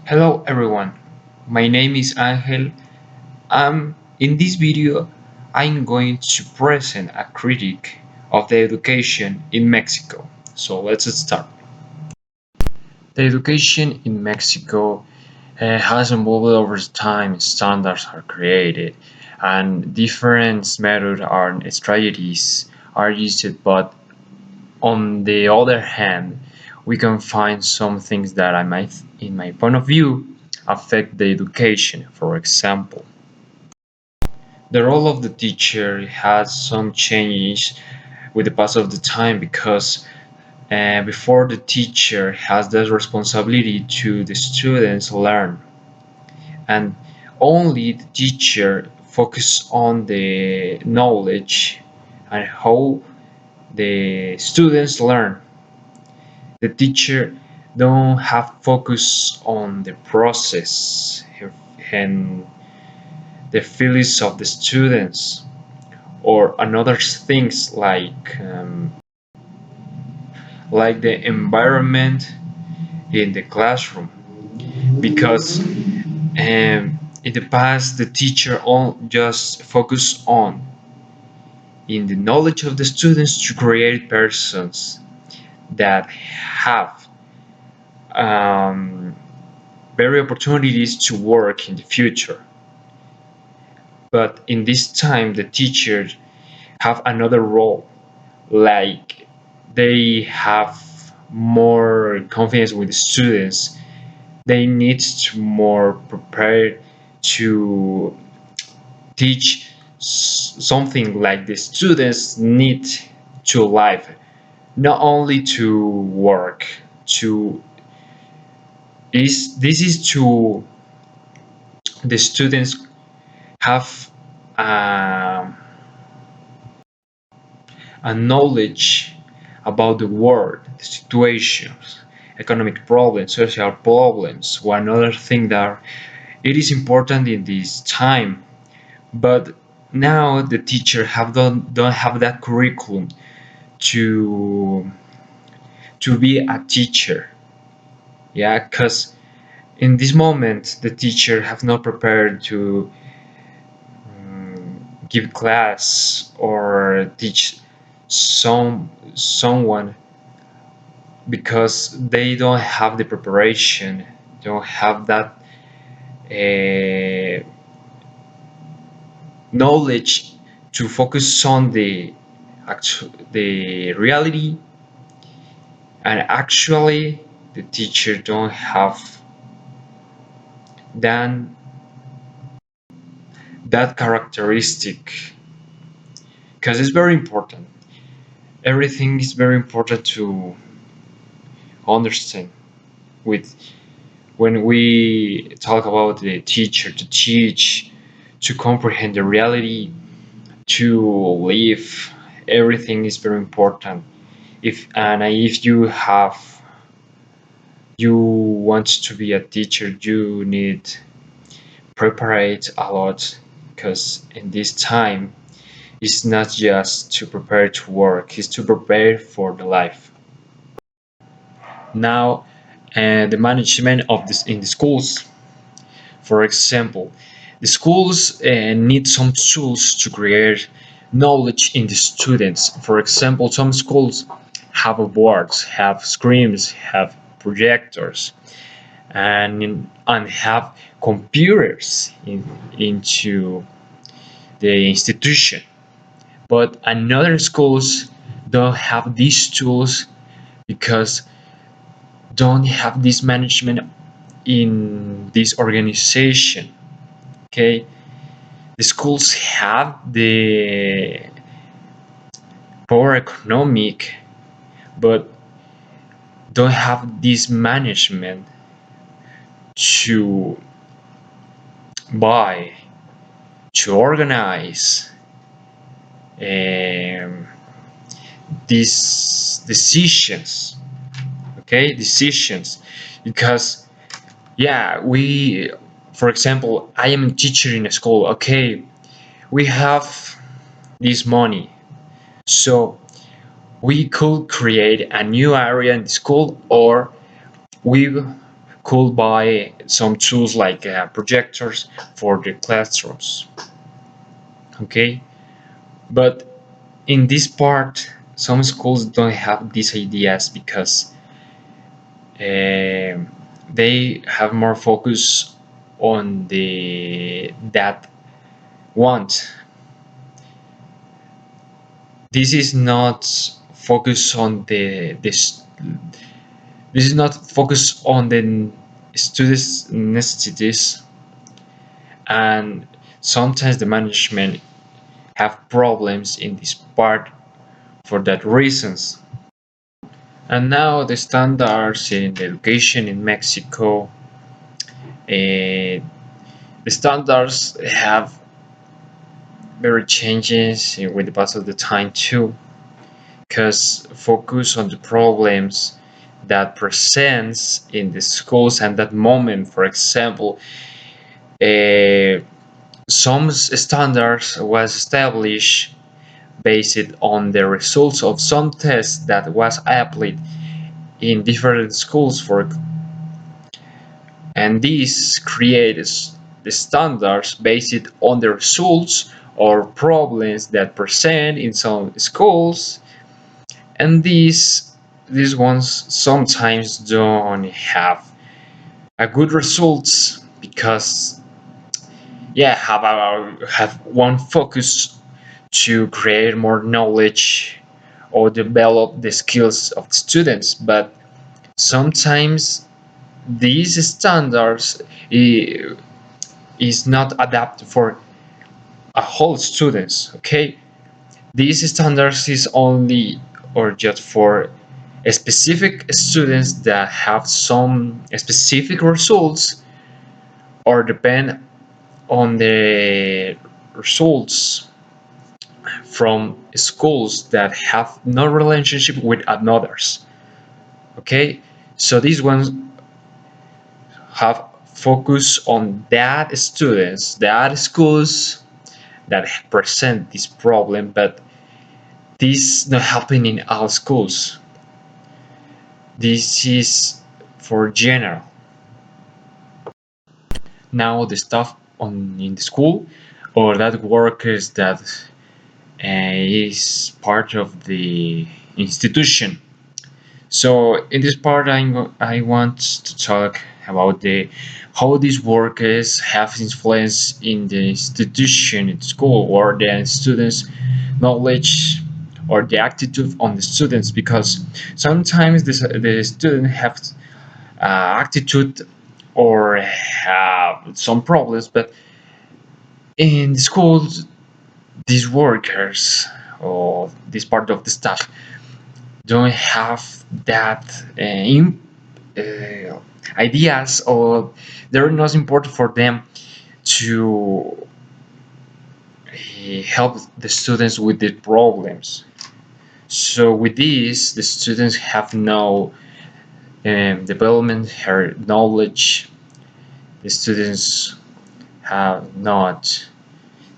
Hello everyone, my name is Angel. In this video, I'm going to present a critique of the education in Mexico. So let's start. The education in Mexico has evolved over time. Standards are created, and different methods and strategies are used. But on the other hand, we can find some things that I might, in my point of view, affect the education. For example, the role of the teacher has some changes with the pass of the time because before the teacher has the responsibility to the students learn, and only the teacher focus on the knowledge and how the students learn. The teacher don't have focus on the process and the feelings of the students or another things like the environment in the classroom because in the past the teacher just focused on in the knowledge of the students to create persons that have um, better opportunities to work in the future. But in this time, the teachers have another role, like they have more confidence with the students. They need to more prepare to teach something like the students need to live, not only to work. To is this is to the students have um, a knowledge about the world, the situations, economic problems, social problems. One other thing that it is important in this time, but now the teacher don't have that curriculum to be a teacher. Yeah, because in this moment the teacher have not prepared to give class or teach someone because they don't have the preparation, don't have that uh, knowledge to focus on the reality, and actually the teacher don't have then that characteristic because it's very important. Everything is very important to understand with when we talk about the teacher to teach, to comprehend the reality, to live. Everything is very important. If you want to be a teacher, you need preparate a lot because in this time it's not just to prepare to work, it's to prepare for the life. Now, the management of this in the schools. For example, the schools need some tools to create knowledge in the students. For example, some schools have boards, have screens, have projectors, and have computers into the institution. But another schools don't have these tools because don't have this management in this organization. Okay, the schools have the power economic, but don't have this management to buy, to organize um, these decisions. Okay, decisions, because yeah, we, for example, I am a teacher in a school. Okay, we have this money, so we could create a new area in the school, or we could buy some tools like projectors for the classrooms. Okay, but in this part, some schools don't have these ideas because uh, they have more focus on the that want. This is not focus on the this. This is not focus on the students' necessities, and sometimes the management have problems in this part for that reasons. And now the standards in education in Mexico, the standards have very changes with the pass of the time too, because focus on the problems that presents in the schools and that moment. For example, uh, some standards was established based on the results of some tests that was applied in different schools for, and this creates the standards based on the results or problems that present in some schools, and these ones sometimes don't have a good results because have one focus to create more knowledge or develop the skills of the students, but sometimes these standards is not adapted for a whole students. Okay, these standards is only or just for specific students that have some specific results or depend on the results from schools that have no relationship with others. Okay, so these ones have focus on that students, that schools that present this problem, but this not happening in all schools. This is for general. Now the stuff on in the school or that workers that is part of the institution. So in this part, I want to talk about the how these workers have influence in the institution in school or the students' knowledge or the attitude on the students, because sometimes the student have attitude or have some problems, but in the schools these workers or this part of the staff don't have that uh, ideas, or they're not important for them to help the students with the problems. So with this, the students have no development her knowledge. The students have not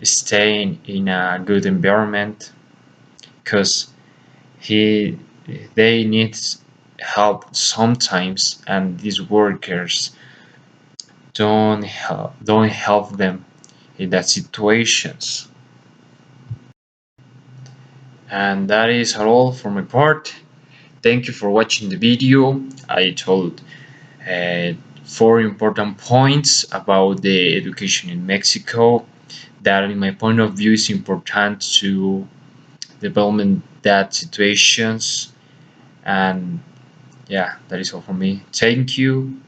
staying in a good environment because he they need help sometimes, and these workers don't help them in that situations. And that is all for my part. Thank you for watching the video. I told uh, four important points about the education in Mexico that in my point of view is important to development that situations. And yeah, that is all for me. Thank you.